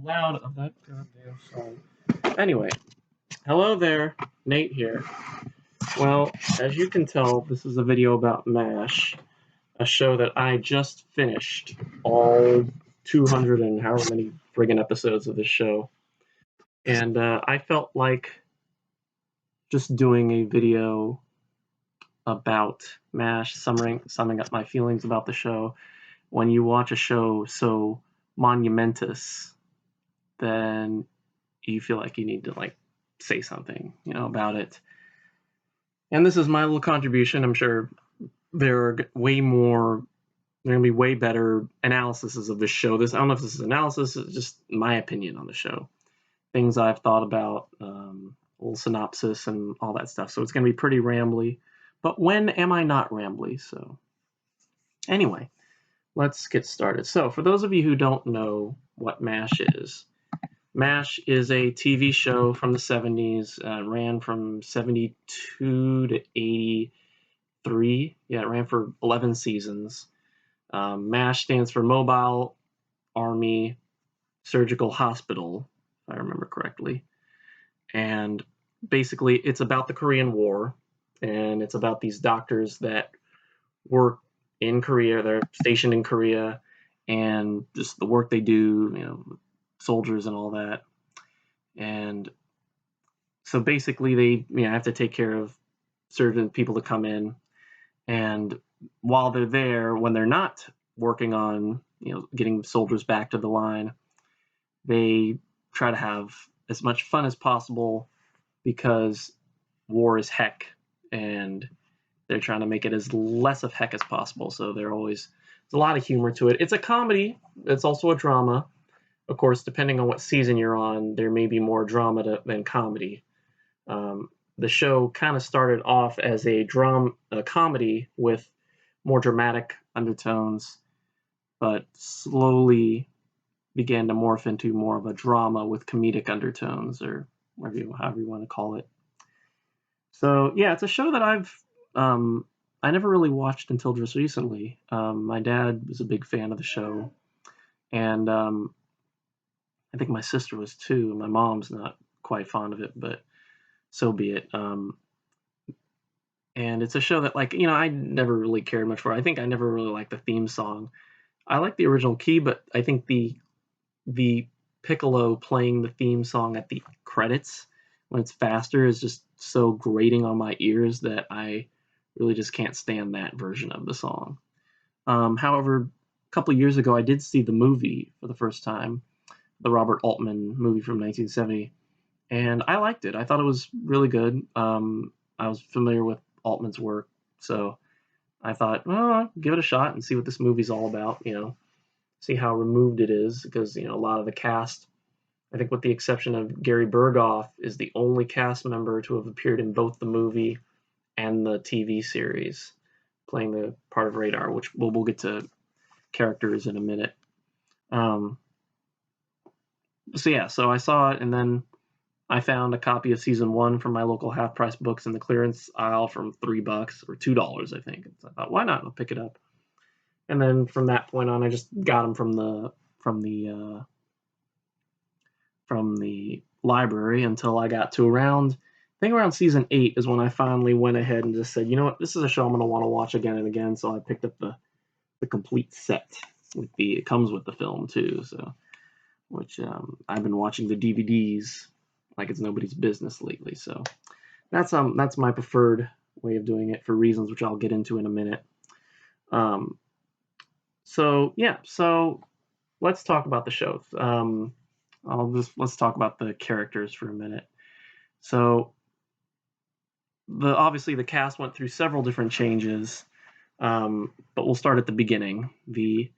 loud of that goddamn song. Anyway, hello there, Nate here. Well, as you can tell, this is a video about MASH, a show that I just finished all 200 and however many friggin' episodes of this show. And I felt like just doing a video about MASH, summing up my feelings about the show. When you watch a show so monumentous, then you feel like you need to say something, about it. And this is my little contribution. I'm sure there are going to be way better analyses of this show. I don't know if this is analysis, it's just my opinion on the show. Things I've thought about, a little synopsis and all that stuff. So it's going to be pretty rambly. But when am I not rambly? So anyway, let's get started. So for those of you who don't know what MASH is a TV show from the 70s, ran from 72 to 83. Yeah, it ran for 11 seasons. MASH stands for Mobile Army Surgical Hospital, if I remember correctly. And basically, it's about the Korean War, and it's about these doctors that work in Korea. They're stationed in Korea, and just the work they do, soldiers and all that. And so basically, they have to take care of certain people to come in. And while they're there, when they're not working on getting soldiers back to the line, they try to have as much fun as possible because war is heck, and they're trying to make it as less of heck as possible. So there's a lot of humor to it. It's a comedy. It's also a drama. Of course, depending on what season you're on, there may be more drama than comedy. The show kind of started off as a comedy with more dramatic undertones, but slowly began to morph into more of a drama with comedic undertones, or however you want to call it. So yeah, it's a show that I never really watched until just recently. My dad was a big fan of the show, and I think my sister was too. My mom's not quite fond of it, but so be it. And it's a show that I never really cared much for. I think I never really liked the theme song. I like the original key, but I think the piccolo playing the theme song at the credits when it's faster is just so grating on my ears that I really just can't stand that version of the song. However, a couple of years ago, I did see the movie for the first time, the Robert Altman movie from 1970, and I liked it. I thought it was really good. I was familiar with Altman's work, so I thought, well, give it a shot and see what this movie's all about, see how removed it is, because, a lot of the cast, I think with the exception of Gary Berghoff, is the only cast member to have appeared in both the movie and the TV series, playing the part of Radar, which we'll get to characters in a minute. So I saw it, and then I found a copy of season 1 from my local half-price books in the clearance aisle from $3 or $2, I think. So I thought, why not? I'll pick it up. And then from that point on, I just got them from the library until I got to around season 8 is when I finally went ahead and just said, you know what, this is a show I'm going to want to watch again and again. So I picked up the complete set it comes with the film too. So, which I've been watching the DVDs like it's nobody's business lately. So that's my preferred way of doing it for reasons which I'll get into in a minute. So let's talk about the show. Let's talk about the characters for a minute. So obviously the cast went through several different changes, but we'll start at the beginning. The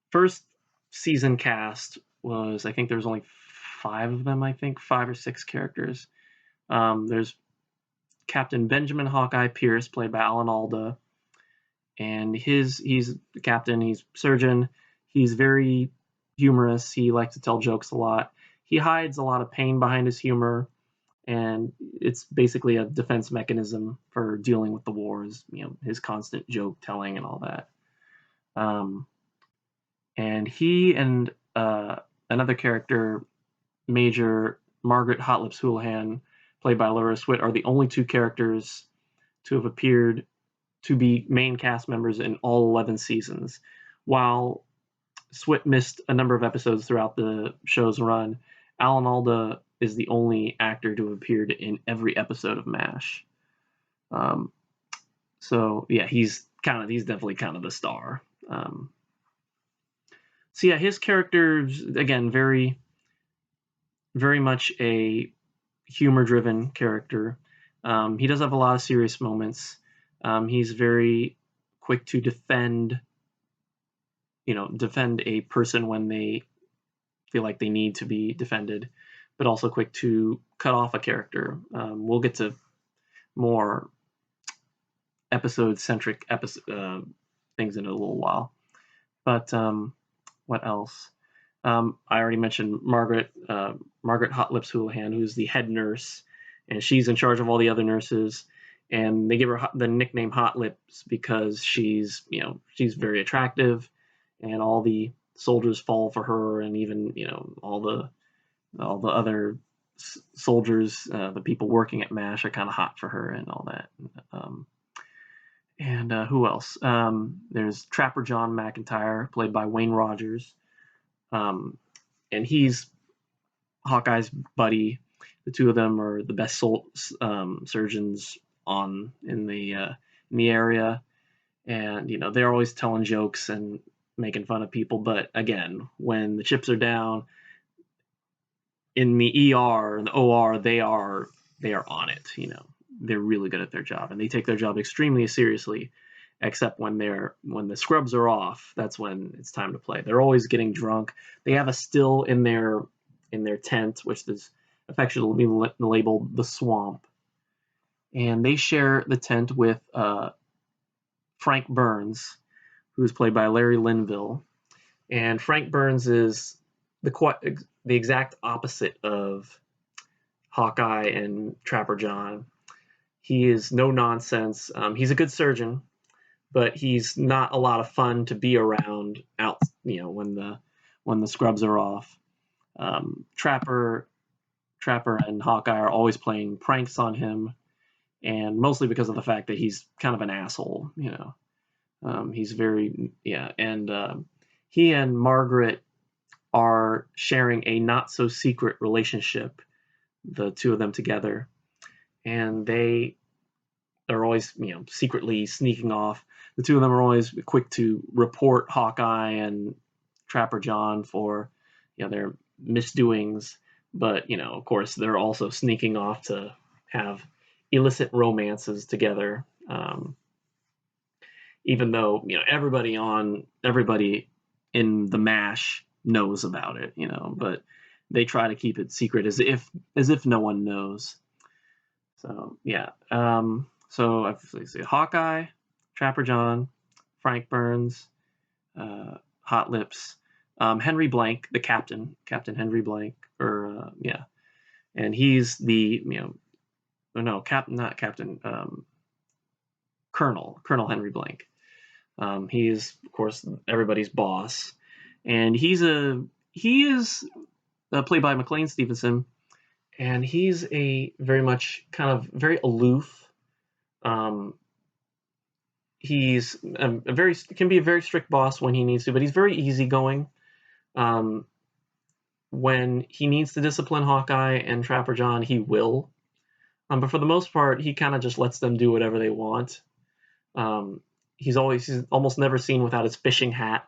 first season cast was, I think there was only 5 of them, 5 or 6 characters. There's Captain Benjamin Hawkeye Pierce, played by Alan Alda, and he's the captain, he's surgeon, he's very humorous, he likes to tell jokes a lot. He hides a lot of pain behind his humor, and it's basically a defense mechanism for dealing with the wars, his constant joke telling and all that. And he and another character, Major Margaret Hot Lips Houlihan, played by Laura Swit, are the only two characters to have appeared to be main cast members in all 11 seasons. While Swit missed a number of episodes throughout the show's run, Alan Alda is the only actor to have appeared in every episode of MASH. So yeah, he's definitely kind of the star. So yeah, his character's again very, very much a humor-driven character. He does have a lot of serious moments. He's very quick to defend a person when they feel like they need to be defended, but also quick to cut off a character. We'll get to more episode-centric things in a little while. But what else? I already mentioned Margaret Hot Lips Houlihan, who's the head nurse, and she's in charge of all the other nurses. And they give her the nickname Hot Lips because she's very attractive, and all the soldiers fall for her, and even all the other soldiers, the people working at MASH, are kind of hot for her and all that. And who else? There's Trapper John McIntyre, played by Wayne Rogers, and he's Hawkeye's buddy. The two of them are the best surgeons in the area, and they're always telling jokes and making fun of people. But again, when the chips are down in the ER and the OR, they are on it. They're really good at their job, and they take their job extremely seriously. Except when the scrubs are off, that's when it's time to play. They're always getting drunk. They have a still in their tent, which is affectionately labeled the Swamp, and they share the tent with Frank Burns, who's played by Larry Linville. And Frank Burns is the exact opposite of Hawkeye and Trapper John. He is no nonsense. He's a good surgeon, but he's not a lot of fun to be around out, when the scrubs are off. Trapper and Hawkeye are always playing pranks on him, and mostly because of the fact that he's kind of an asshole. He's very and he and Margaret are sharing a not so secret relationship, the two of them together, and they are always secretly sneaking off. The two of them are always quick to report Hawkeye and Trapper John for their misdoings, but of course they're also sneaking off to have illicit romances together, even though everybody in the MASH knows about it, but they try to keep it secret as if no one knows. So yeah, so I see Hawkeye, Trapper John, Frank Burns, Hot Lips, Henry Blank, the Captain Henry Blank, and he's the Colonel Henry Blank. He is, of course, everybody's boss, and he is played by McLean Stevenson, and he's a very much kind of very aloof. He's can be a very strict boss when he needs to, but he's very easygoing. When he needs to discipline Hawkeye and Trapper John, he will. But for the most part, he kind of just lets them do whatever they want. He's almost never seen without his fishing hat.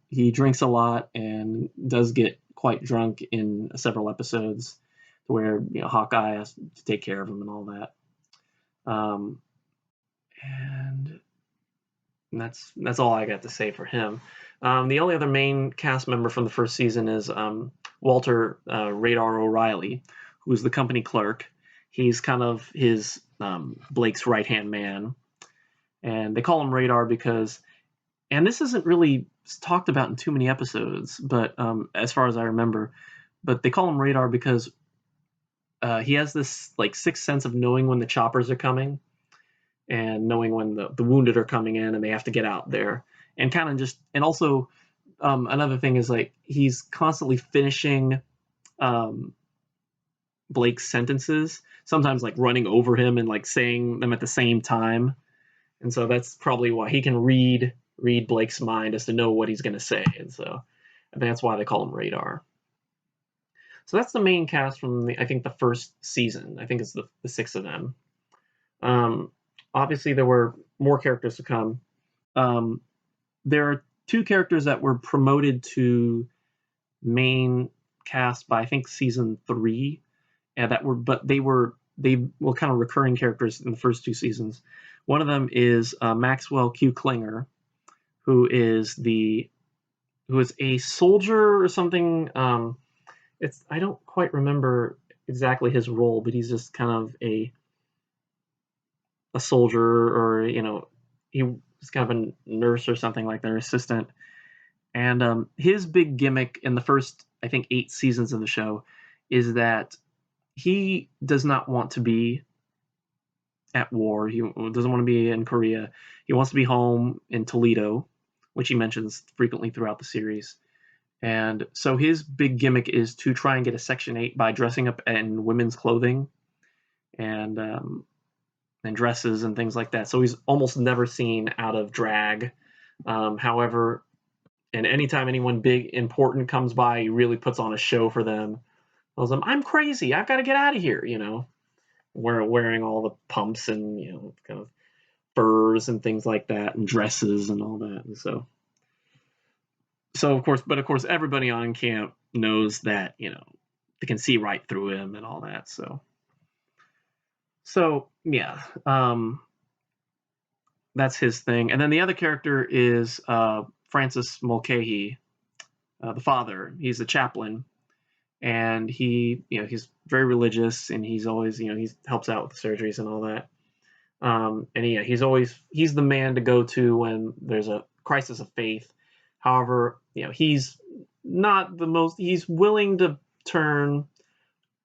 He drinks a lot and does get quite drunk in several episodes, where Hawkeye has to take care of him and all that. And that's all I got to say for him. The only other main cast member from the first season is Walter Radar O'Reilly, who's the company clerk. He's kind of his Blake's right-hand man. And they call him Radar because, and this isn't really talked about in too many episodes, but as far as I remember, but they call him Radar because he has this sixth sense of knowing when the choppers are coming, and knowing when the wounded are coming in and they have to get out there, and also another thing is like he's constantly finishing Blake's sentences, sometimes like running over him and like saying them at the same time. And so that's probably why he can read Blake's mind as to know what he's going to say. And so I think that's why they call him Radar. So that's the main cast from I think the first season. I think it's the 6 of them. Obviously, there were more characters to come. There are 2 characters that were promoted to main cast by I think season 3, and they were kind of recurring characters in the first 2 seasons. One of them is Maxwell Q. Klinger, who is a soldier or something. I don't quite remember exactly his role, but he's just kind of a soldier, or he was kind of a nurse or something like their assistant. And his big gimmick in the first, I think, 8 seasons of the show is that he does not want to be at war. He doesn't want to be in Korea. He wants to be home in Toledo, which he mentions frequently throughout the series. And so his big gimmick is to try and get a Section 8 by dressing up in women's clothing and dresses and things like that. So he's almost never seen out of drag. However, and anytime anyone big, important comes by, he really puts on a show for them. Tells them, I'm crazy. I've got to get out of here, wearing all the pumps and, kind of furs and things like that, and dresses and all that. And so of course, everybody on camp knows that, they can see right through him and all that. So yeah, that's his thing. And then the other character is Francis Mulcahy, the father. He's a chaplain, and he's very religious, and he's always, he helps out with the surgeries and all that. He's the man to go to when there's a crisis of faith. However, he's not he's willing to turn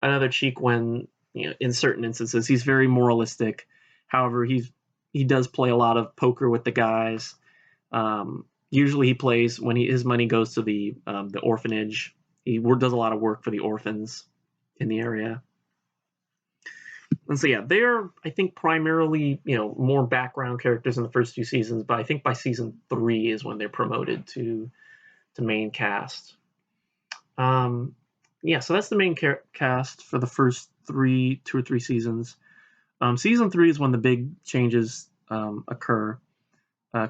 another cheek when, in certain instances. He's very moralistic. However, he does play a lot of poker with the guys. Usually he plays when his money goes to the orphanage. He does a lot of work for the orphans in the area. And so yeah, they're, I think, primarily, more background characters in the first 2 seasons, but I think by season 3 is when they're promoted to main cast. Yeah, so that's the main cast for the first 2 or 3 seasons. Season 3 is when the big changes occur.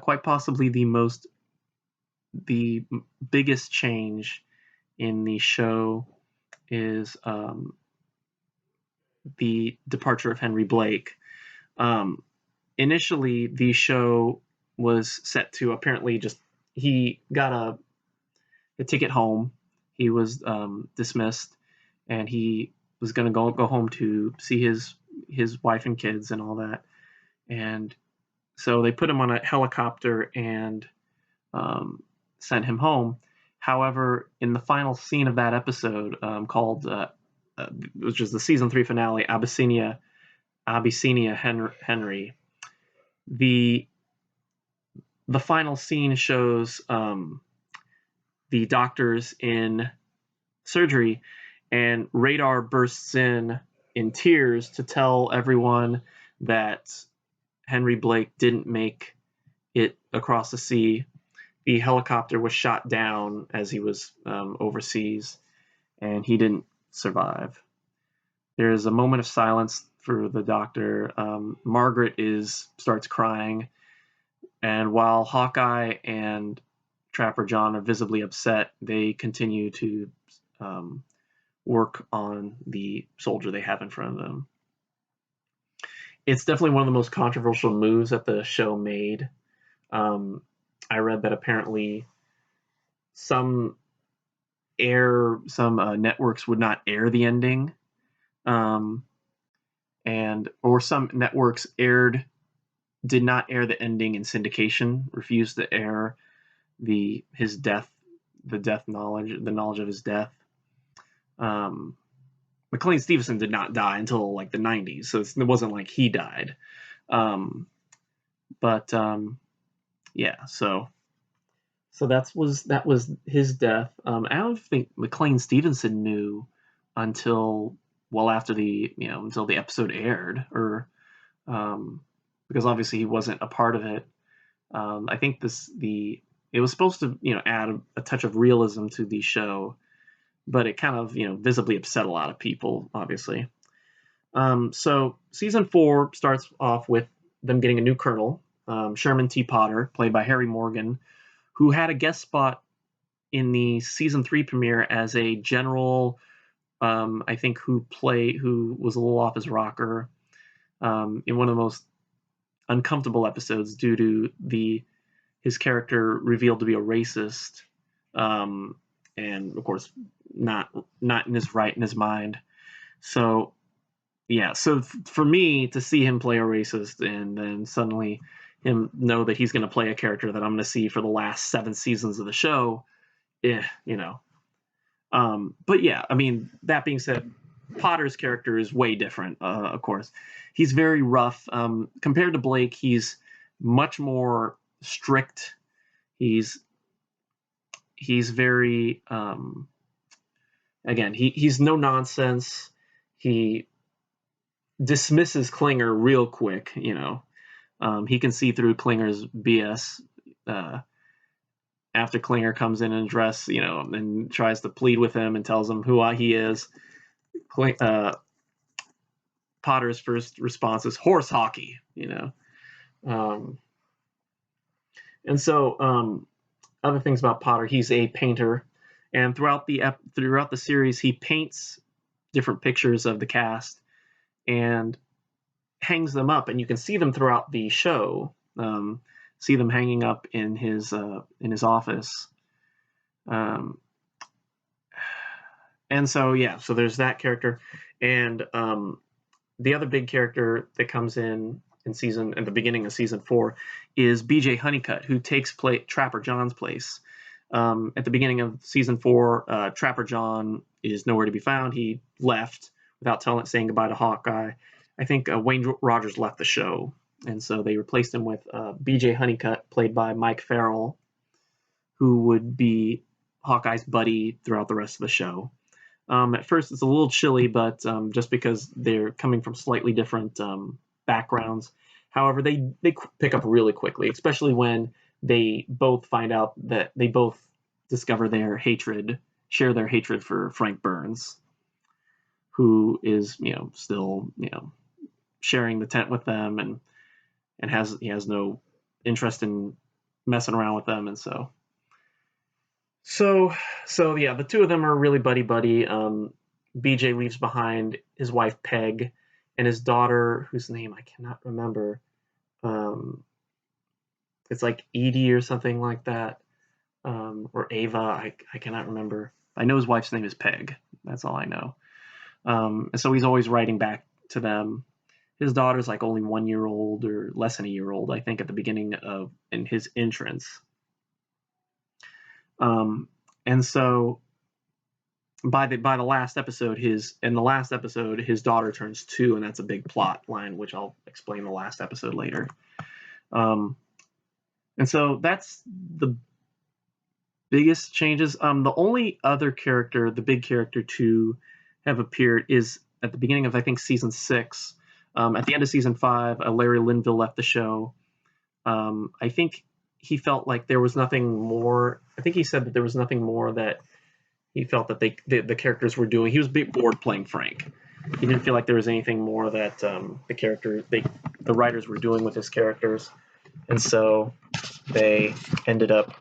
Quite possibly the biggest change in the show is the departure of Henry Blake. Initially, the show was set to apparently he got a ticket home. He was dismissed, and he was going to go home to see his wife and kids and all that. And so they put him on a helicopter and sent him home. However, in the final scene of that episode, called which was the season 3 finale, Abyssinia Henry, the final scene shows the doctors in surgery, and Radar bursts in tears to tell everyone that Henry Blake didn't make it across the sea. The helicopter was shot down as he was overseas, and he didn't survive. There's a moment of silence for the doctor. Margaret starts crying, and while Hawkeye and Trapper John are visibly upset, they continue to work on the soldier they have in front of them. It's definitely one of the most controversial moves that the show made. I read that apparently some networks would not air the ending, or some networks did not air the ending in syndication, refused to air the knowledge of his death. McLean Stevenson did not die until like the 90s, so it wasn't like he died. Yeah, so So that was his death. I don't think McLean Stevenson knew until well after until the episode aired, or because obviously he wasn't a part of it. I think it was supposed to add a touch of realism to the show, but it kind of visibly upset a lot of people, obviously. So season 4 starts off with them getting a new colonel, Sherman T. Potter, played by Harry Morgan, who had a guest spot in the season 3 premiere as a general. I think who was a little off his rocker in one of the most uncomfortable episodes due to his character revealed to be a racist, and of course not in his mind. So yeah, so for me to see him play a racist and then suddenly him know that he's going to play a character that I'm going to see for the last 7 seasons of the show, but yeah, I mean, that being said, Potter's character is way different, of course. He's very rough. Compared to Blake, he's much more strict. He's very, again, he's no nonsense. He dismisses Klinger real quick, he can see through Klinger's BS after Klinger comes in and dress, and tries to plead with him and tells him who he is. Potter's first response is horse hockey, and so other things about Potter, he's a painter, and throughout the series, he paints different pictures of the cast and hangs them up, and you can see them throughout the show. See them hanging up in his office. And so so there's that character, and the other big character that comes in at the beginning of season 4 is BJ Honeycutt, who takes Trapper John's place. At the beginning of season 4, Trapper John is nowhere to be found. He left without saying goodbye to Hawkeye. I think Wayne Rogers left the show, and so they replaced him with BJ Honeycutt, played by Mike Farrell, who would be Hawkeye's buddy throughout the rest of the show. At first, it's a little chilly, but just because they're coming from slightly different backgrounds. However, they pick up really quickly, especially when they both find out that they both discover share their hatred for Frank Burns, who is still sharing the tent with them and he has no interest in messing around with them, and so yeah, the two of them are really buddy. BJ leaves behind his wife Peg and his daughter, whose name I cannot remember. It's like Edie or something like that, or Ava. I cannot remember. I know his wife's name is Peg. That's all I know. And so he's always writing back to them. His daughter's like only 1 year old or less than a year old, I think, at the beginning in his entrance. And so by the last episode, his daughter turns 2, and that's a big plot line, which I'll explain the last episode later. And so that's the biggest changes. The only other character, the big character to have appeared, is at the beginning of, I think, season 6. At the end of season 5, Larry Linville left the show. I think he felt like there was nothing more. I think he said that there was nothing more that he felt that the characters were doing. He was a bit bored playing Frank. He didn't feel like there was anything more that the writers were doing with his characters, and so they ended up,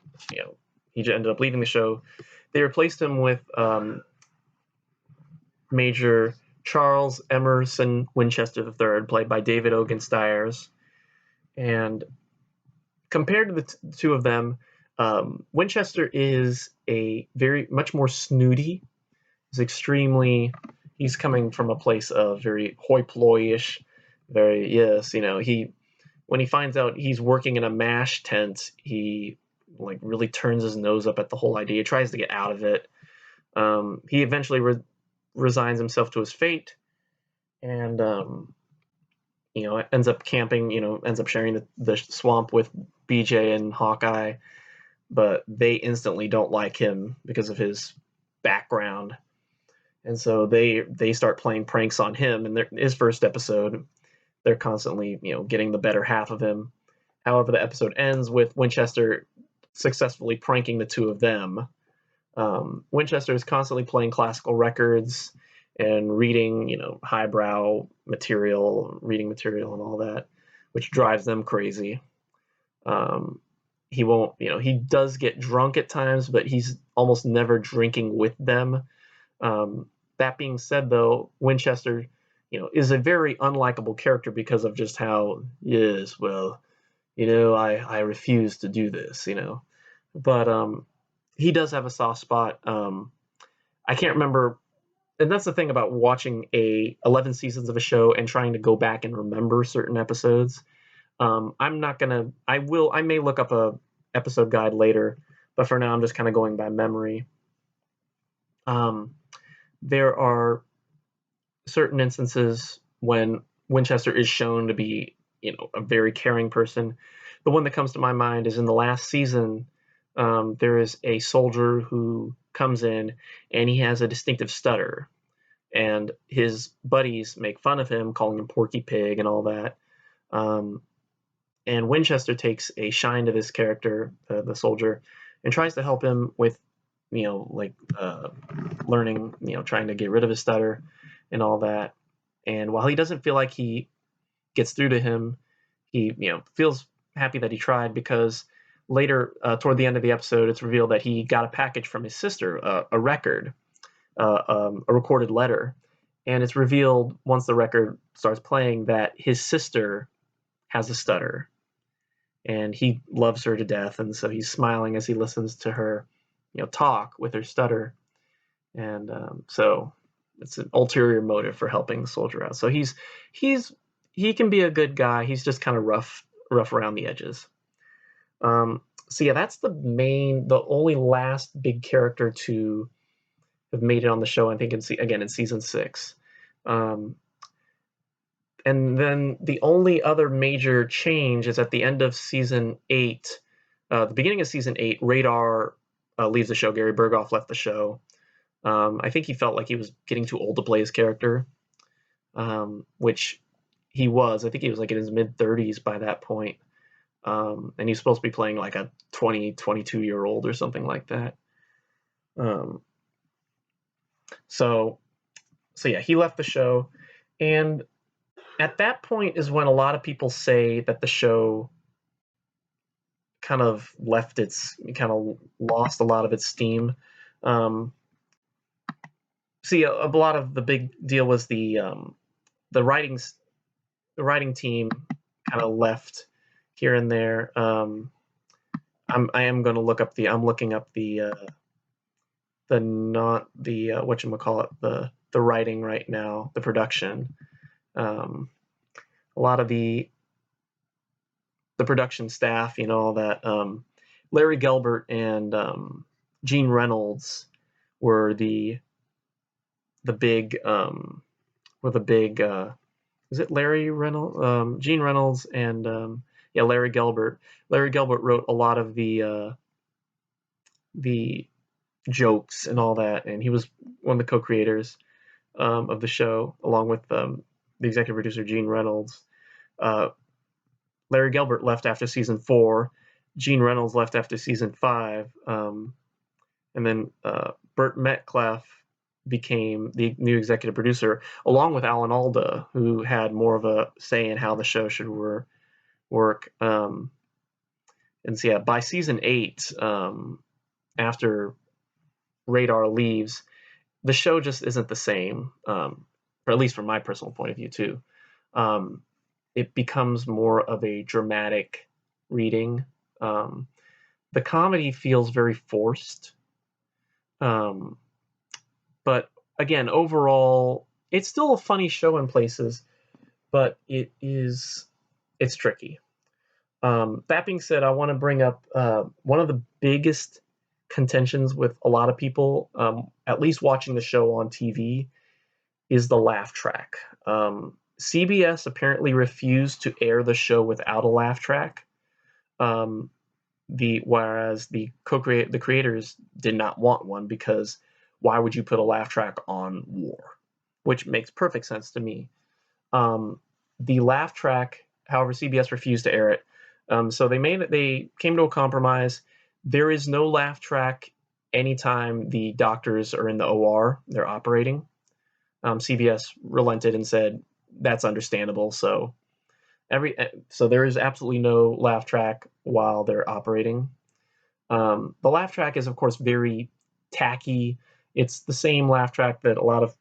he ended up leaving the show. They replaced him with Major Charles Emerson Winchester III, played by David Ogen Stiers. And compared to the two of them, Winchester is much more snooty. He's coming from a place of very hoi polloi-ish, when he finds out he's working in a MASH tent, he really turns his nose up at the whole idea. He tries to get out of it. He eventually resigns himself to his fate, and ends up camping. Ends up sharing the swamp with BJ and Hawkeye. but they instantly don't like him because of his background. And so they start playing pranks on him. In his first episode, they're constantly, getting the better half of him. However, the episode ends with Winchester successfully pranking the two of them. Winchester is constantly playing classical records and reading, highbrow material, reading material, and all that, which drives them crazy. He won't, he does get drunk at times, but he's almost never drinking with them. That being said, though, Winchester, is a very unlikable character because of just how, yes, well, I refuse to do this, but he does have a soft spot. I can't remember, and that's the thing about watching 11 seasons of a show and trying to go back and remember certain episodes. I'm not gonna. I may look up a episode guide later, but for now I'm just kind of going by memory. There are certain instances when Winchester is shown to be, a very caring person. The one that comes to my mind is in the last season. There is a soldier who comes in and he has a distinctive stutter, and his buddies make fun of him, calling him Porky Pig and all that. And Winchester takes a shine to this character, the soldier, and tries to help him with, learning, trying to get rid of his stutter and all that. And while he doesn't feel like he gets through to him, he, feels happy that he tried, because later, toward the end of the episode, it's revealed that he got a package from his sister, a record, a recorded letter. And it's revealed once the record starts playing that his sister has a stutter, and he loves her to death. And so he's smiling as he listens to her, talk with her stutter. And so it's an ulterior motive for helping the soldier out. So he can be a good guy. He's just kind of rough around the edges. So yeah, that's the only last big character to have made it on the show, I think, in season 6. And then the only other major change is at the end of season 8, the beginning of season 8, Radar leaves the show. Gary Berghoff left the show. I think he felt like he was getting too old to play his character, which he was. I think he was like in his mid-30s by that point. And he was supposed to be playing like a 22-year-old or something like that. So yeah, he left the show. And at that point is when a lot of people say that the show kind of lost a lot of its steam. See, a lot of the big deal was the writing team kind of left here and there. I'm looking up the writing right now, the production. A lot of the production staff, all that. Larry Gelbart and Gene Reynolds were the big is it Larry Reynolds, Gene Reynolds, and Larry Gelbart. Larry Gelbart wrote a lot of the jokes and all that, and he was one of the co-creators of the show, along with the executive producer Gene Reynolds. Larry Gelbart left after season 4. Gene Reynolds left after season 5, and then Burt Metcalf became the new executive producer, along with Alan Alda, who had more of a say in how the show should work. And so yeah, by season 8, after Radar leaves, the show just isn't the same, or at least from my personal point of view too. It becomes more of a dramatic reading. The comedy feels very forced. But again, overall, it's still a funny show in places, but it's tricky. That being said, I want to bring up one of the biggest contentions with a lot of people, at least watching the show on TV, is the laugh track. CBS apparently refused to air the show without a laugh track. whereas the creators did not want one, because why would you put a laugh track on war? Which makes perfect sense to me. The laugh track, however, CBS refused to air it. So they came to a compromise. There is no laugh track anytime the doctors are in the OR, they're operating. CBS relented and said that's understandable. So there is absolutely no laugh track while they're operating. The laugh track is, of course, very tacky. It's the same laugh track that a lot of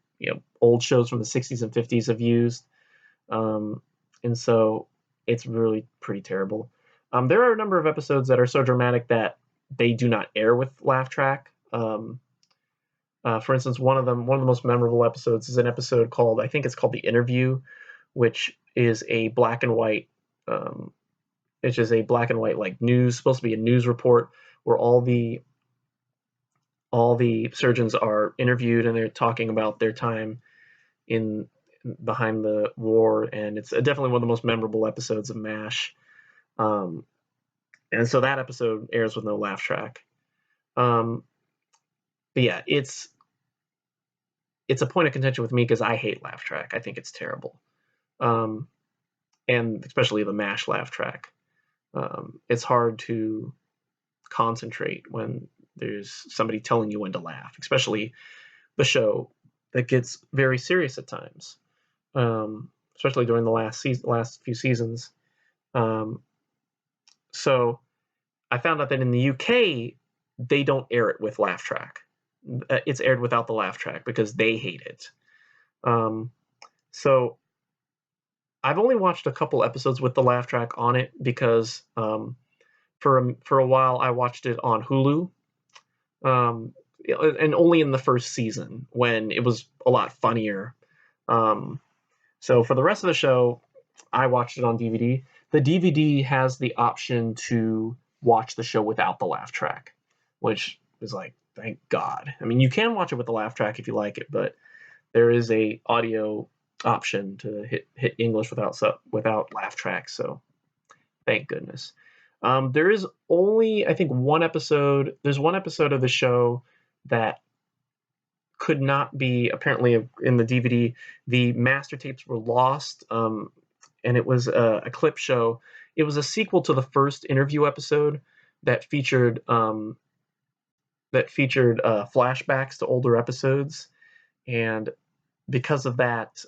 old shows from the 60s and 50s have used. And so it's really pretty terrible. There are a number of episodes that are so dramatic that they do not air with laugh track. For instance, one of the most memorable episodes is an episode called, I think it's called The Interview, which is a black and white, like news, supposed to be a news report where all the surgeons are interviewed and they're talking about their time behind the war, and it's definitely one of the most memorable episodes of MASH. And so that episode airs with no laugh track. But yeah, it's a point of contention with me because I hate laugh track. I think it's terrible, and especially the MASH laugh track. It's hard to concentrate when there's somebody telling you when to laugh, especially the show that gets very serious at times, especially during the last few seasons. So I found out that in the UK, they don't air it with laugh track. It's aired without the laugh track because they hate it. So I've only watched a couple episodes with the laugh track on it because for a while I watched it on Hulu, and only in the first season when it was a lot funnier. So for the rest of the show, I watched it on DVD. The DVD has the option to watch the show without the laugh track, which is like, thank God. I mean, you can watch it with the laugh track if you like it, but there is a audio option to hit English without laugh track. So thank goodness. There is only, I think, one episode. There's one episode of the show that could not be, apparently, in the DVD. The master tapes were lost, and it was a clip show. It was a sequel to the first interview episode that featured flashbacks to older episodes, and because of that,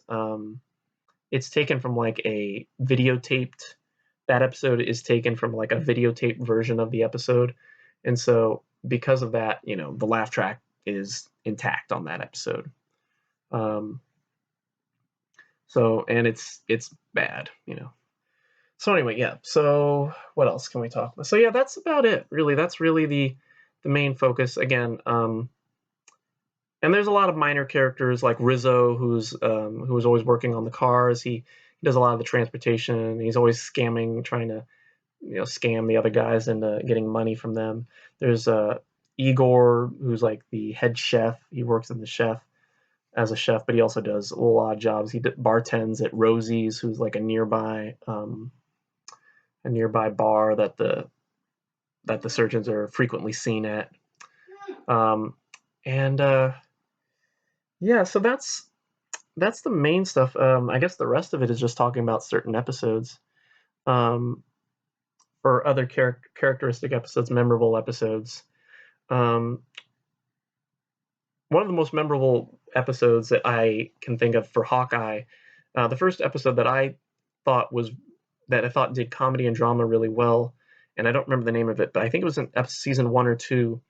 it's taken from like a videotaped. That episode is taken from like a videotaped version of the episode, and so because of that, the laugh track is intact on that episode. So, and it's bad, So anyway, yeah. So what else can we talk about? So yeah, that's about it. Really, that's really the main focus. Again, and there's a lot of minor characters like Rizzo, who was always working on the cars. He does a lot of the transportation. He's always scamming, trying to scam the other guys into getting money from them. There's Igor, who's like the head chef. He works as a chef, but he also does little odd jobs. He bartends at Rosie's, who's like a nearby bar that the surgeons are frequently seen at. Yeah, so that's the main stuff. I guess the rest of it is just talking about certain episodes, or other characteristic episodes, memorable episodes. One of the most memorable episodes that I can think of for Hawkeye, the first episode that I thought did comedy and drama really well, and I don't remember the name of it, but I think it was in season 1 or 2.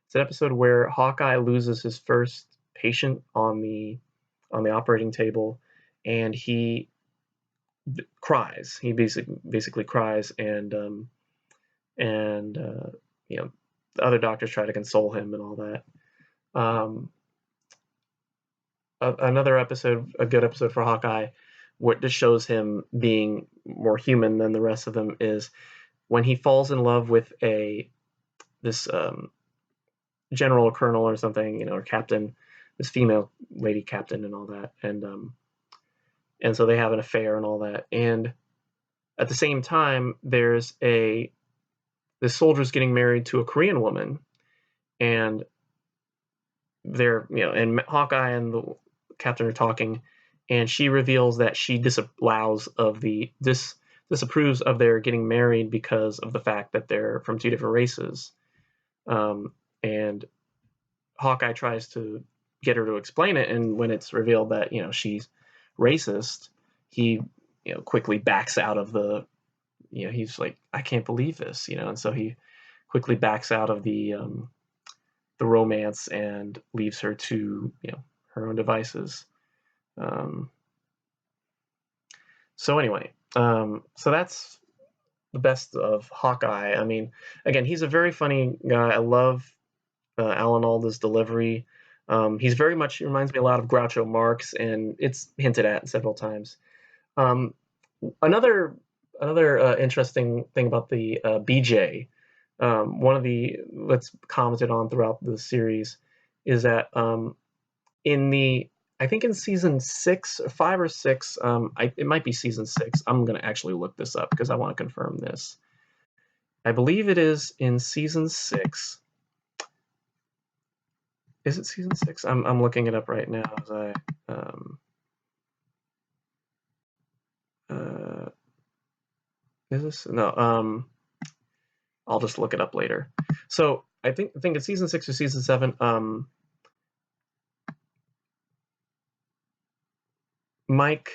It's an episode where Hawkeye loses his first patient on the operating table, and he cries. He basically cries, and the other doctors try to console him and all that. Another episode, a good episode for Hawkeye, what just shows him being more human than the rest of them, is when he falls in love with this general or colonel or something, or captain, this female lady captain and all that, and so they have an affair and all that, and at the same time there's this soldier's getting married to a Korean woman, and they're, and Hawkeye and the captain are talking, and she reveals that she disapproves of their getting married because of the fact that they're from two different races. And Hawkeye tries to get her to explain it, and when it's revealed that she's racist, he quickly backs out of the he's like, I can't believe this, and so he quickly backs out of the romance and leaves her to her own devices. So anyway, so that's the best of Hawkeye. I mean, again, he's a very funny guy. I love Alan Alda's delivery. He's very much, he reminds me a lot of Groucho Marx, and it's hinted at several times. Another interesting thing about the BJ, one of the that's commented on throughout the series, is that I think in season 6 or 5 or 6, it might be season 6. I'm going to actually look this up because I want to confirm this. I believe it is in season 6. Is it season 6? I'm looking it up right now as I is this? No, I'll just look it up later. So I think it's season 6 or season 7. Mike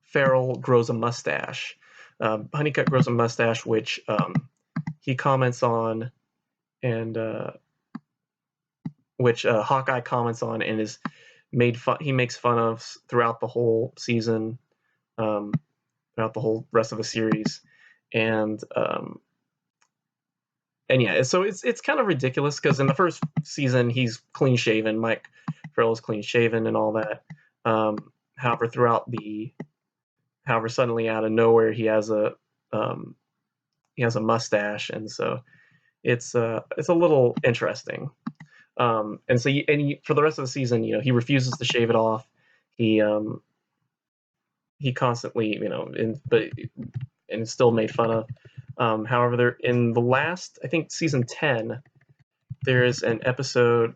Farrell grows a mustache. Honeycutt grows a mustache, which he comments on, and which Hawkeye comments on, and is made fun. He makes fun of throughout the whole season, throughout the whole rest of the series, and yeah, so it's kind of ridiculous because in the first season he's clean shaven. Mike Farrell is clean shaven and all that. However, suddenly out of nowhere he has a mustache, and so it's a little interesting. And so for the rest of the season, he refuses to shave it off. He constantly, and it's still made fun of. However, in the last, I think season 10, there is an episode.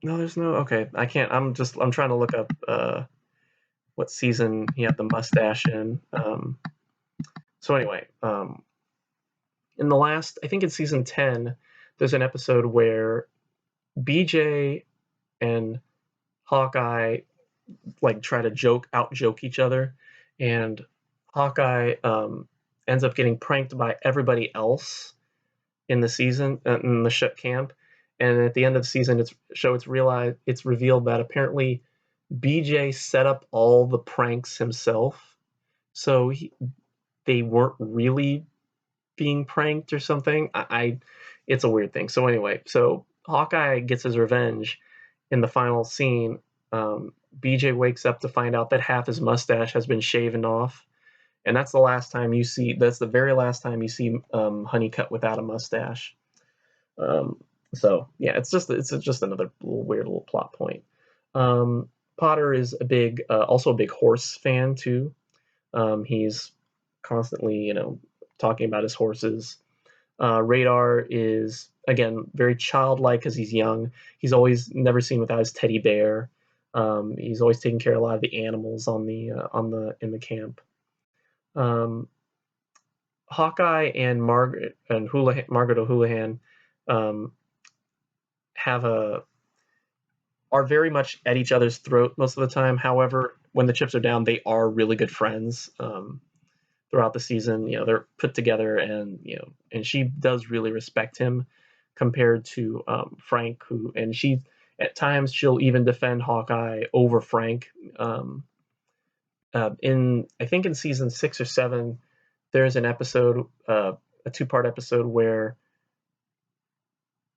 No, there's no. Okay, I can't. I'm trying to look up what season he had the mustache in. So anyway, in the last, I think in season 10, there's an episode where BJ and Hawkeye try to out joke each other, and Hawkeye ends up getting pranked by everybody else in the season, in the ship camp. And at the end of the season, it's revealed that apparently BJ set up all the pranks himself, so they weren't really being pranked or something. It's a weird thing. So anyway, so Hawkeye gets his revenge in the final scene. BJ wakes up to find out that half his mustache has been shaven off, and that's the last time you see. That's the very last time you see Honeycutt without a mustache. So yeah, it's just another weird little plot point. Potter is also a big horse fan too. He's constantly, talking about his horses. Radar is, again, very childlike because he's young. He's always never seen without his teddy bear. He's always taking care of a lot of the animals in the camp. Hawkeye and Margaret O'Houlihan are very much at each other's throat most of the time. However, when the chips are down, they are really good friends. Throughout the season, they're put together, and and she does really respect him compared to Frank, and she at times she'll even defend Hawkeye over Frank. I think in season 6 or 7, there's an episode, a 2-part episode where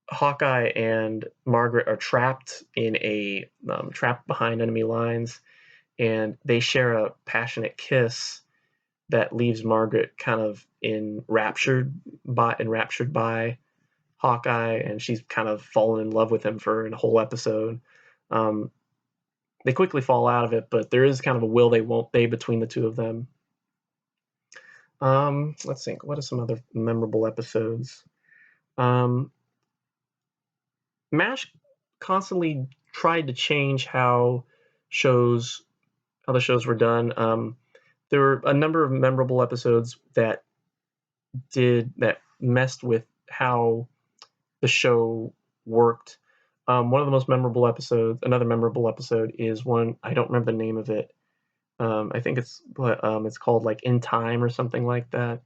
Hawkeye and Margaret are trapped behind enemy lines, and they share a passionate kiss that leaves Margaret kind of enraptured by Hawkeye, and she's kind of fallen in love with him for a whole episode. They quickly fall out of it, but there is kind of a will they won't they between the two of them. Let's think. What are some other memorable episodes? Um, MASH constantly tried to change how the shows were done. There were a number of memorable episodes that messed with how the show worked. One of the most memorable episodes, another memorable episode, is one I don't remember the name of it. I think it's called like In Time or something like that.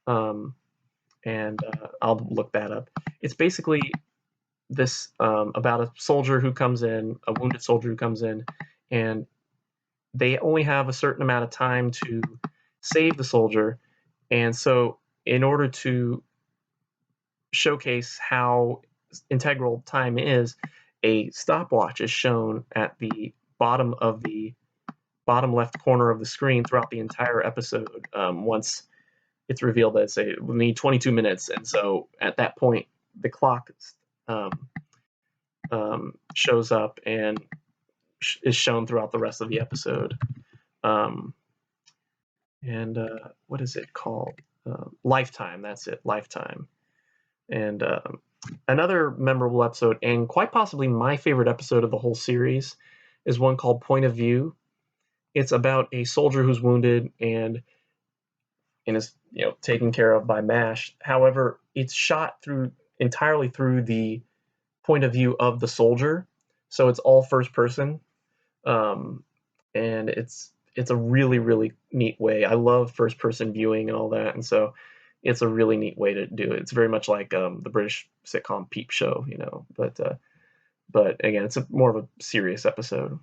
And I'll look that up. It's basically this about a soldier who comes in, a wounded soldier who comes in, and they only have a certain amount of time to save the soldier. And so, in order to showcase how integral time is, a stopwatch is shown at the bottom left corner of the screen throughout the entire episode. Once it's revealed that we need 22 minutes, and so at that point the clock um, shows up and is shown throughout the rest of the episode. And what is it called? Lifetime. That's it. Lifetime. And another memorable episode, and quite possibly my favorite episode of the whole series, is one called Point of View. It's about a soldier who's wounded and is taken care of by MASH. However, it's shot entirely through the point of view of the soldier, so it's all first person, and it's a really, really neat way. I love first person viewing and all that, and so it's a really neat way to do it. It's very much like the British sitcom Peep Show, but again, it's more of a serious episode.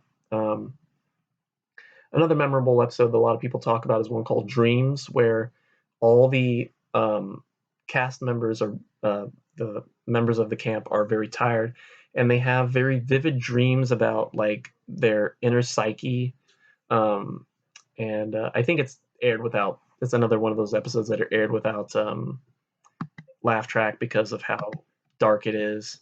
Another memorable episode that a lot of people talk about is one called Dreams, where all the cast members the members of the camp are very tired, and they have very vivid dreams about like their inner psyche. And I think it's another one of those episodes that are aired without laugh track because of how dark it is.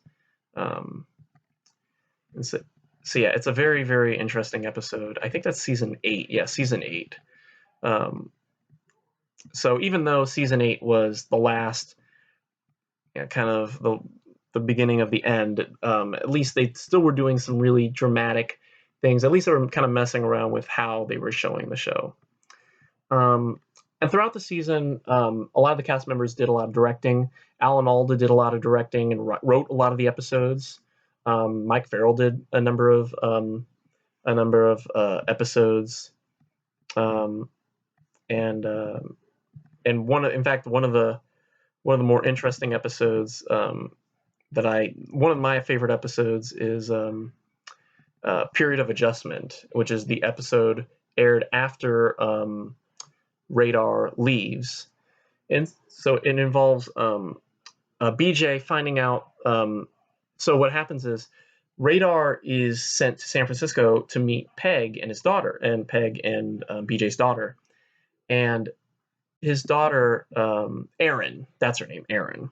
So yeah, it's a very, very interesting episode. I think that's season 8. Yeah, season 8. So even though season 8 was the last, kind of the beginning of the end, at least they still were doing some really dramatic things. At least they were kind of messing around with how they were showing the show. And throughout the season, a lot of the cast members did a lot of directing. Alan Alda did a lot of directing and wrote a lot of the episodes. Mike Farrell did a number of episodes, and one of the more interesting episodes one of my favorite episodes is Period of Adjustment, which is the episode aired after Radar leaves, and so it involves BJ finding out. So what happens is Radar is sent to San Francisco to meet Peg and BJ's daughter, and his daughter, Erin, that's her name, Erin.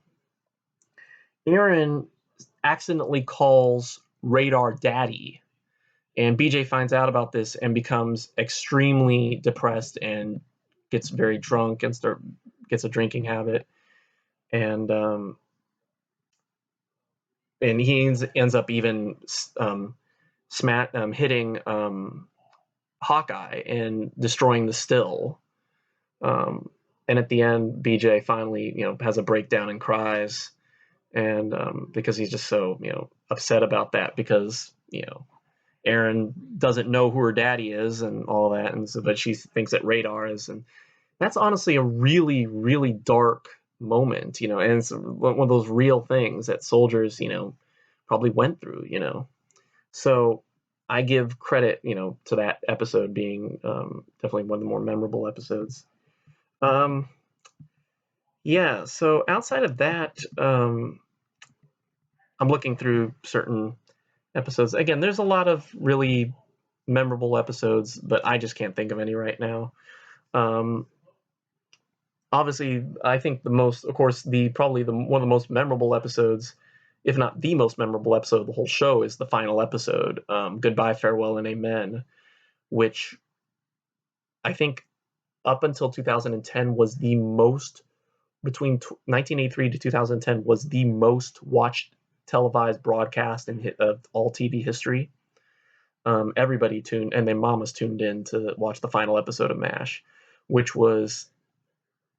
Erin accidentally calls Radar daddy, and BJ finds out about this and becomes extremely depressed and gets very drunk and gets a drinking habit, and he ends up even hitting Hawkeye and destroying the still. And at the end, BJ finally, has a breakdown and cries, and because he's just so, upset about that, because Erin doesn't know who her daddy is and all that, and so but she thinks that Radar is, and that's honestly a really, really dark moment, and it's one of those real things that soldiers, probably went through, So I give credit, to that episode being definitely one of the more memorable episodes. Yeah, so outside of that, I'm looking through certain episodes. Again, there's a lot of really memorable episodes, but I just can't think of any right now. Obviously, I think one of the most memorable episodes, if not the most memorable episode of the whole show, is the final episode, Goodbye, Farewell, and Amen, which I think up until 2010 was the most, between 1983 to 2010 was the most watched televised broadcast of all TV history. Everybody tuned, and their mamas tuned in to watch the final episode of MASH, which was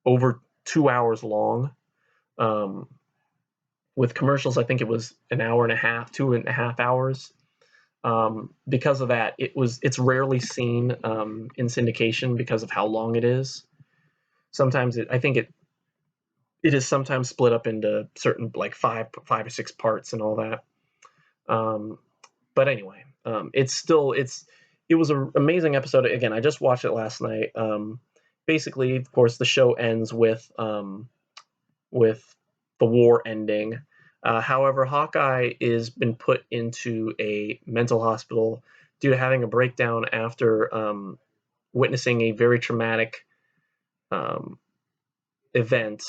over 2 hours long. With commercials, I think it was an hour and a half, 2.5 hours. Because of that, it's rarely seen in syndication because of how long it is. Sometimes I think it is sometimes split up into certain, like, five or six parts and all that. But anyway, it was an amazing episode. Again, I just watched it last night. Basically, of course, the show ends with the war ending. However, Hawkeye has been put into a mental hospital due to having a breakdown after witnessing a very traumatic event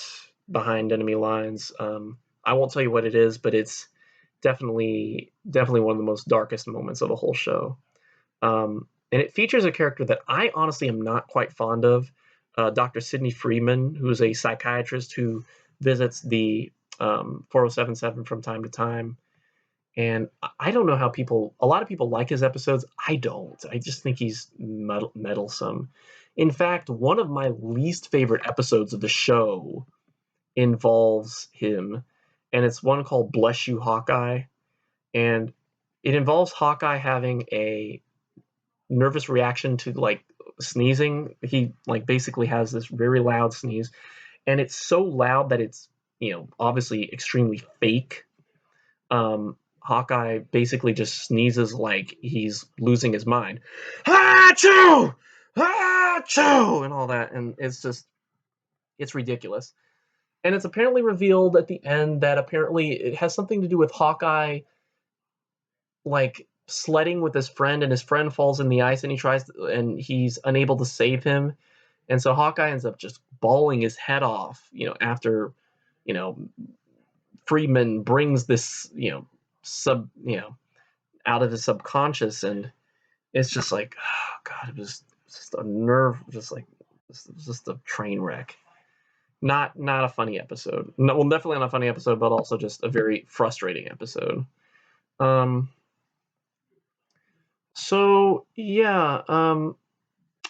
behind enemy lines. I won't tell you what it is, but it's definitely one of the most darkest moments of the whole show. And it features a character that I honestly am not quite fond of, Dr. Sidney Freeman, who is a psychiatrist who visits the 4077 from time to time. And I don't know how a lot of people like his episodes. I don't. I just think he's meddlesome. In fact, one of my least favorite episodes of the show involves him, and it's one called Bless You, Hawkeye. And it involves Hawkeye having a nervous reaction to, like, sneezing. He, like, basically has this very loud sneeze, and it's so loud that it's, obviously extremely fake. Hawkeye basically just sneezes like he's losing his mind. Achoo! Achoo! And all that, and it's ridiculous. And it's apparently revealed at the end that apparently it has something to do with Hawkeye, like, sledding with his friend, and his friend falls in the ice, and and he's unable to save him. And so Hawkeye ends up just bawling his head off, after, you know, Friedman brings this, out of his subconscious, and it's just like, oh God, it was just a nerve, just like, it was just a train wreck. Not a funny episode. No, well, definitely not a funny episode, but also just a very frustrating episode. So yeah,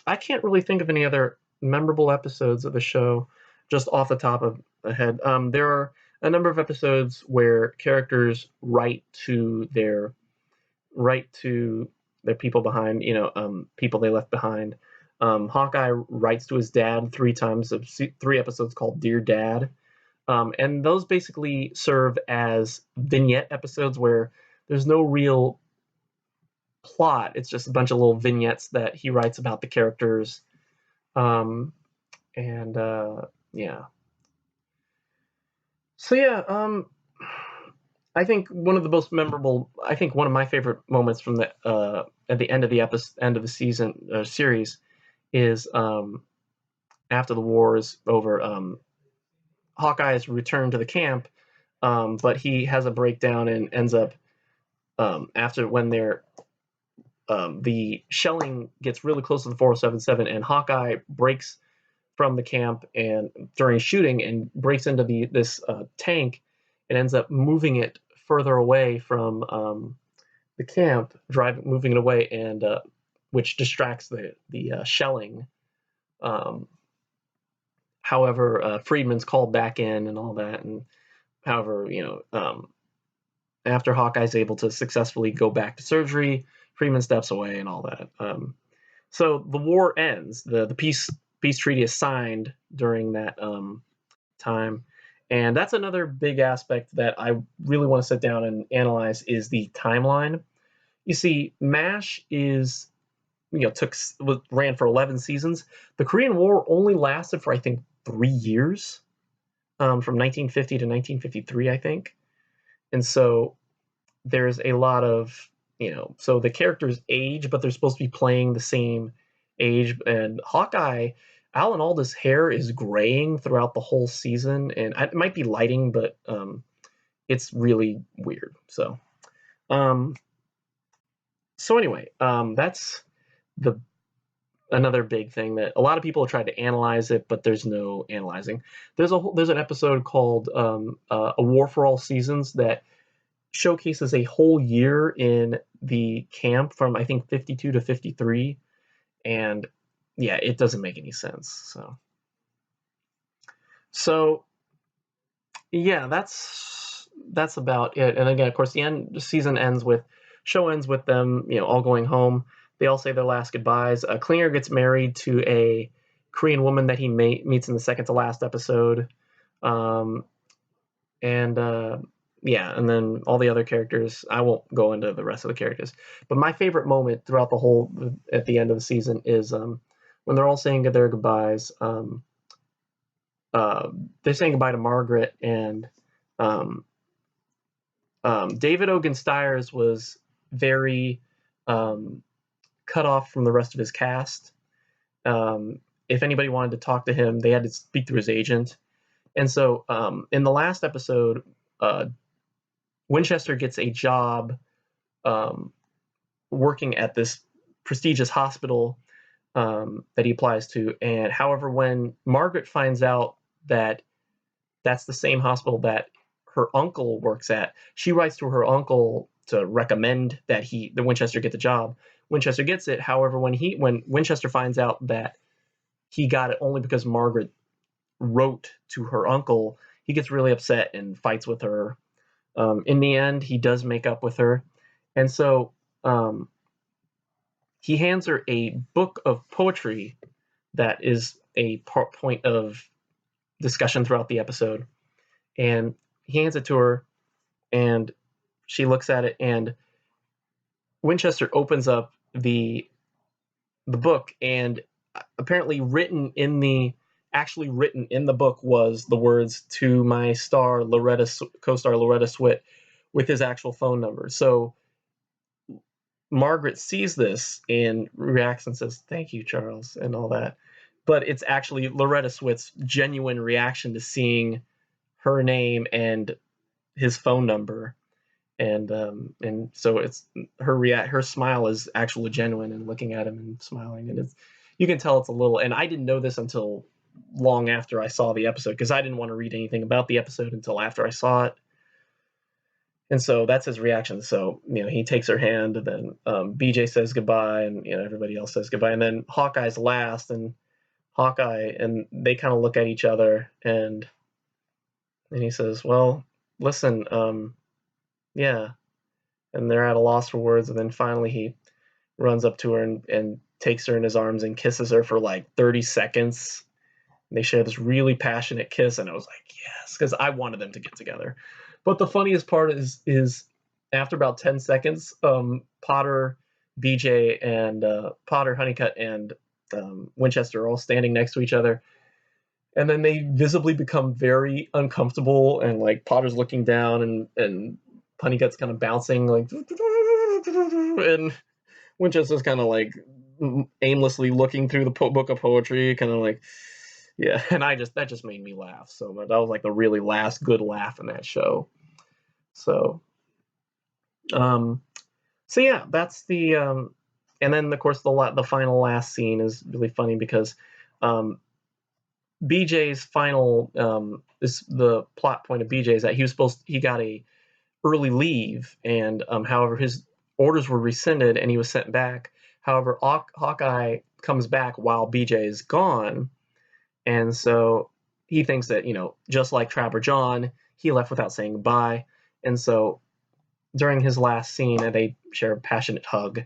I can't really think of any other memorable episodes of the show just off the top of the head. There are a number of episodes where characters write to their people behind, people they left behind. Hawkeye writes to his dad 3 times, of 3 episodes called Dear Dad. And those basically serve as vignette episodes where there's no real plot. It's just a bunch of little vignettes that he writes about the characters. And yeah. So yeah, I think one of my favorite moments from the at the end of the end of the season series is after the war is over. Hawkeye has returned to the camp, but he has a breakdown and ends up, after when the shelling gets really close to the 4077, and Hawkeye breaks from the camp and during shooting and breaks into this tank, and ends up moving it further away from the camp, moving it away, and which distracts the shelling. However, Friedman's called back in and all that, and however, after Hawkeye's able to successfully go back to surgery, Friedman steps away and all that. So the war ends. The peace treaty is signed during that time, and that's another big aspect that I really want to sit down and analyze, is the timeline. You see, MASH ran for 11 seasons. The Korean War only lasted for, I think, 3 years, from 1950 to 1953, I think. And so there's a lot of, so the characters age, but they're supposed to be playing the same age. And Hawkeye, Alan Alda's hair is graying throughout the whole season, and it might be lighting, but it's really weird. So anyway, that's the another big thing that a lot of people have tried to analyze it, but there's no analyzing. There's an episode called A War for All Seasons that showcases a whole year in the camp from I think 52 to 53, and yeah, it doesn't make any sense. So yeah, that's about it. And again, of course, the season ends with them, all going home. They all say their last goodbyes. Klinger gets married to a Korean woman that he meets in the second to last episode, um, and yeah, and then all the other characters. I won't go into the rest of the characters, but my favorite moment throughout at the end of the season is when they're all saying their goodbyes. They're saying goodbye to Margaret, and um, David Ogen Stiers was very cut off from the rest of his cast. If anybody wanted to talk to him, they had to speak through his agent. And so in the last episode, Winchester gets a job working at this prestigious hospital that he applies to. And however, when Margaret finds out that that's the same hospital that her uncle works at, she writes to her uncle to recommend that Winchester get the job. Winchester gets it. However, when Winchester finds out that he got it only because Margaret wrote to her uncle, he gets really upset and fights with her. In the end, he does make up with her, and so he hands her a book of poetry that is a point of discussion throughout the episode. And he hands it to her, and she looks at it, and Winchester opens up the book, and apparently actually written in the book was the words "to my co-star Loretta Swit" with his actual phone number. So Margaret sees this and reacts and says, "Thank you, Charles," and all that. But it's actually Loretta Swit's genuine reaction to seeing her name and his phone number, and so it's her smile is actually genuine, and looking at him and smiling, and you can tell it's a little. And I didn't know this until long after I saw the episode, because I didn't want to read anything about the episode until after I saw it. And so that's his reaction. So he takes her hand, and then BJ says goodbye, and everybody else says goodbye, and then Hawkeye's last, and they kind of look at each other, and he says, "Well, listen, yeah." And they're at a loss for words, and then finally he runs up to her and takes her in his arms and kisses her for like 30 seconds. And they share this really passionate kiss, and I was like, yes, because I wanted them to get together. But the funniest part is after about 10 seconds, Potter, BJ, and Potter, Honeycutt, and Winchester are all standing next to each other. And then they visibly become very uncomfortable, and like Potter's looking down, and Honeycutt's kind of bouncing, like, and Winchester's kind of like aimlessly looking through the book of poetry, kind of like, yeah. And that just made me laugh so much. That was like the really last good laugh in that show. So, so yeah, that's the, and then of course the final last scene is really funny because, BJ's final, is the plot point of BJ is that he got a early leave, and however his orders were rescinded and he was sent back. However, Hawkeye comes back while BJ is gone, and so he thinks that just like Trapper John, he left without saying goodbye. And so during his last scene, they share a passionate hug,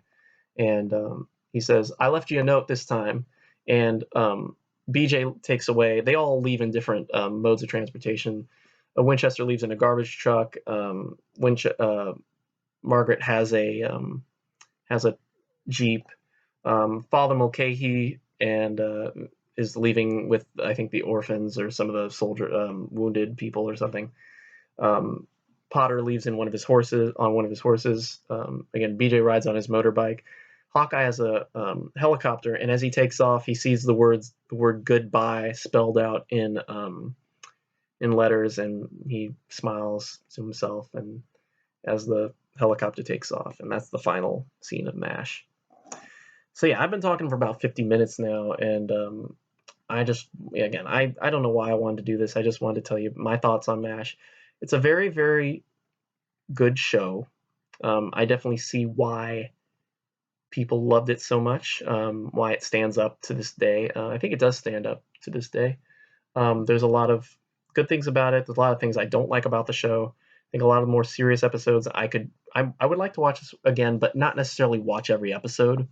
and he says, "I left you a note this time," and BJ takes away. They all leave in different modes of transportation. Winchester leaves in a garbage truck. Margaret has a Jeep. Father Mulcahy and is leaving with, I think, the orphans or some of the wounded people or something. Potter leaves in one of his horses. Again, BJ rides on his motorbike. Hawkeye has a helicopter, and as he takes off, he sees the word goodbye spelled out in letters, and he smiles to himself, and as the helicopter takes off, and that's the final scene of MASH. So yeah, I've been talking for about 50 minutes now, and I just, again, I don't know why I wanted to do this. I just wanted to tell you my thoughts on MASH. It's a very, very good show. I definitely see why people loved it so much, why it stands up to this day. I think it does stand up to this day. There's a lot of good things about it. There's a lot of things I don't like about the show. I think a lot of more serious episodes I would like to watch this again, but not necessarily watch every episode.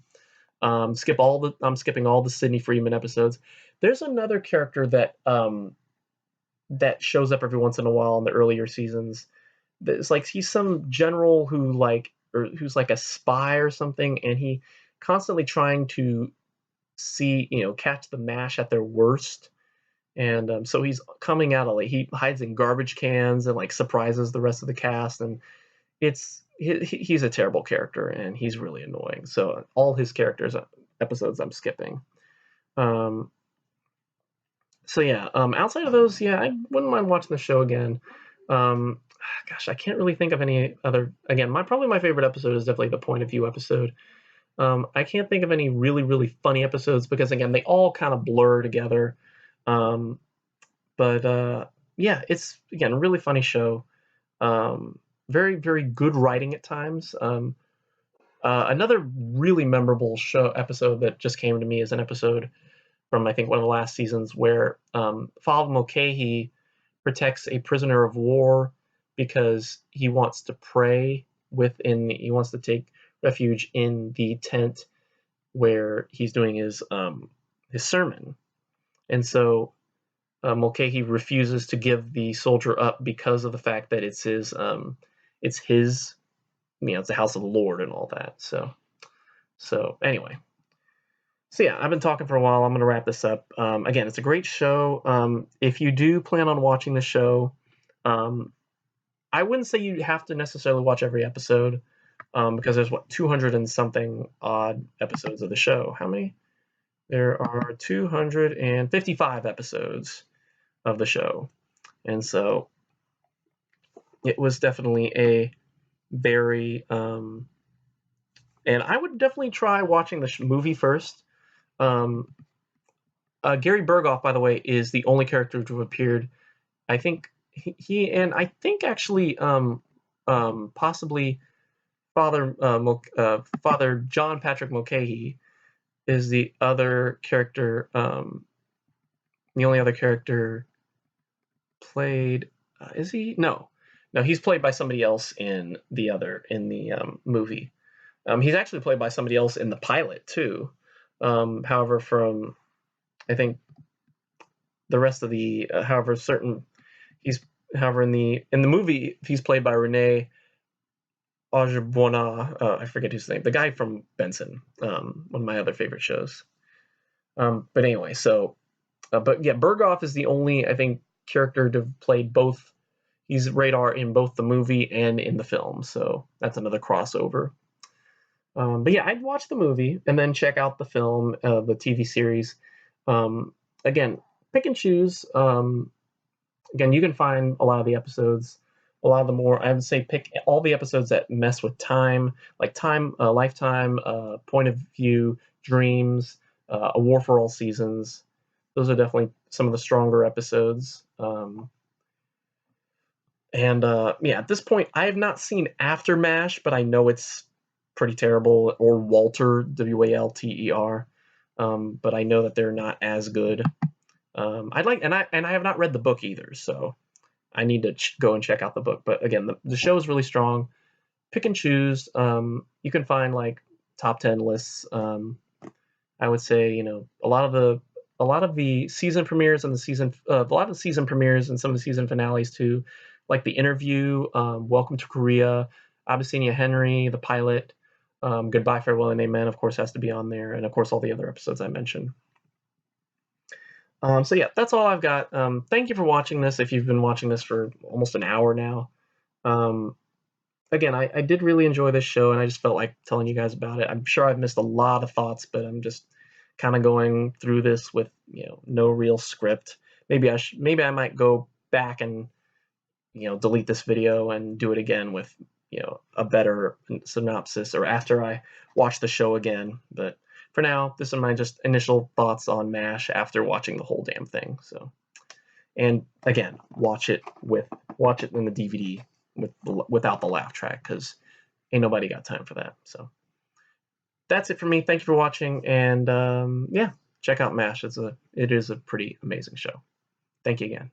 I'm skipping all the Sidney Freeman episodes. There's another character that shows up every once in a while in the earlier seasons. It's like he's some general who's like a spy or something, and he constantly trying to catch the MASH at their worst. And so he's coming out of he hides in garbage cans and like surprises the rest of the cast, and he's a terrible character and he's really annoying. So all his characters episodes I'm skipping. Um, so yeah, outside of those, yeah, I wouldn't mind watching the show again. Um, Gosh, I can't really think of any other. Again, probably my favorite episode is definitely the point of view episode. I can't think of any really really funny episodes because again they all kind of blur together. Um, but yeah, it's again a really funny show. Very very good writing at times. Another really memorable show episode that just came to me is an episode from I think one of the last seasons where Father Mulcahy protects a prisoner of war because he wants to pray he wants to take refuge in the tent where he's doing his sermon, and so Mulcahy refuses to give the soldier up because of the fact that it's his, it's the house of the Lord and all that. So anyway, so yeah, I've been talking for a while. I'm going to wrap this up. Again, it's a great show. If you do plan on watching the show, I wouldn't say you have to necessarily watch every episode, because there's 200 and something odd episodes of the show. How many? There are 255 episodes of the show, and so it was definitely a very and I would definitely try watching the movie first. Um, Gary Berghoff, by the way, is the only character to have appeared. I think he and I think actually possibly Father John Patrick Mulcahy is the other character. The only other character played is he? No, he's played by somebody else in the movie. He's actually played by somebody else in the pilot too. However, from I think the rest of the he's however in the movie he's played by Rene Augerbona. I forget his name. The guy from Benson, one of my other favorite shows. But anyway, but yeah, Berghoff is the only I think character to have played both. He's Radar in both the movie and in the film, so that's another crossover. But yeah, I'd watch the movie and then check out the film, the TV series. Again, pick and choose. Again, you can find a lot of the episodes, a lot of the more, I would say pick all the episodes that mess with time, like Time, Lifetime, Point of View, Dreams, A War for All Seasons. Those are definitely some of the stronger episodes. Yeah, at this point, I have not seen After MASH, but I know it's pretty terrible, or Walter, Walter. But I know that they're not as good. I have not read the book either, so I need to go and check out the book. But again, the show is really strong. Pick and choose. You can find like top 10 lists. I would say a lot of the season premieres and a lot of the season premieres and some of the season finales too, like The Interview, Welcome to Korea, Abyssinia Henry, the pilot, Goodbye Farewell and Amen, of course, has to be on there, and of course all the other episodes I mentioned. So yeah, that's all I've got. Thank you for watching this. If you've been watching this for almost an hour now. Again, I did really enjoy this show, and I just felt like telling you guys about it. I'm sure I've missed a lot of thoughts, but I'm just kind of going through this with no real script. Maybe I might go back and delete this video and do it again with a better synopsis, or after I watch the show again. But for now, this is my just initial thoughts on MASH after watching the whole damn thing. So, and again, watch it in the DVD without the laugh track, because ain't nobody got time for that. So that's it for me. Thank you for watching, and yeah, check out MASH. It is a pretty amazing show. Thank you again.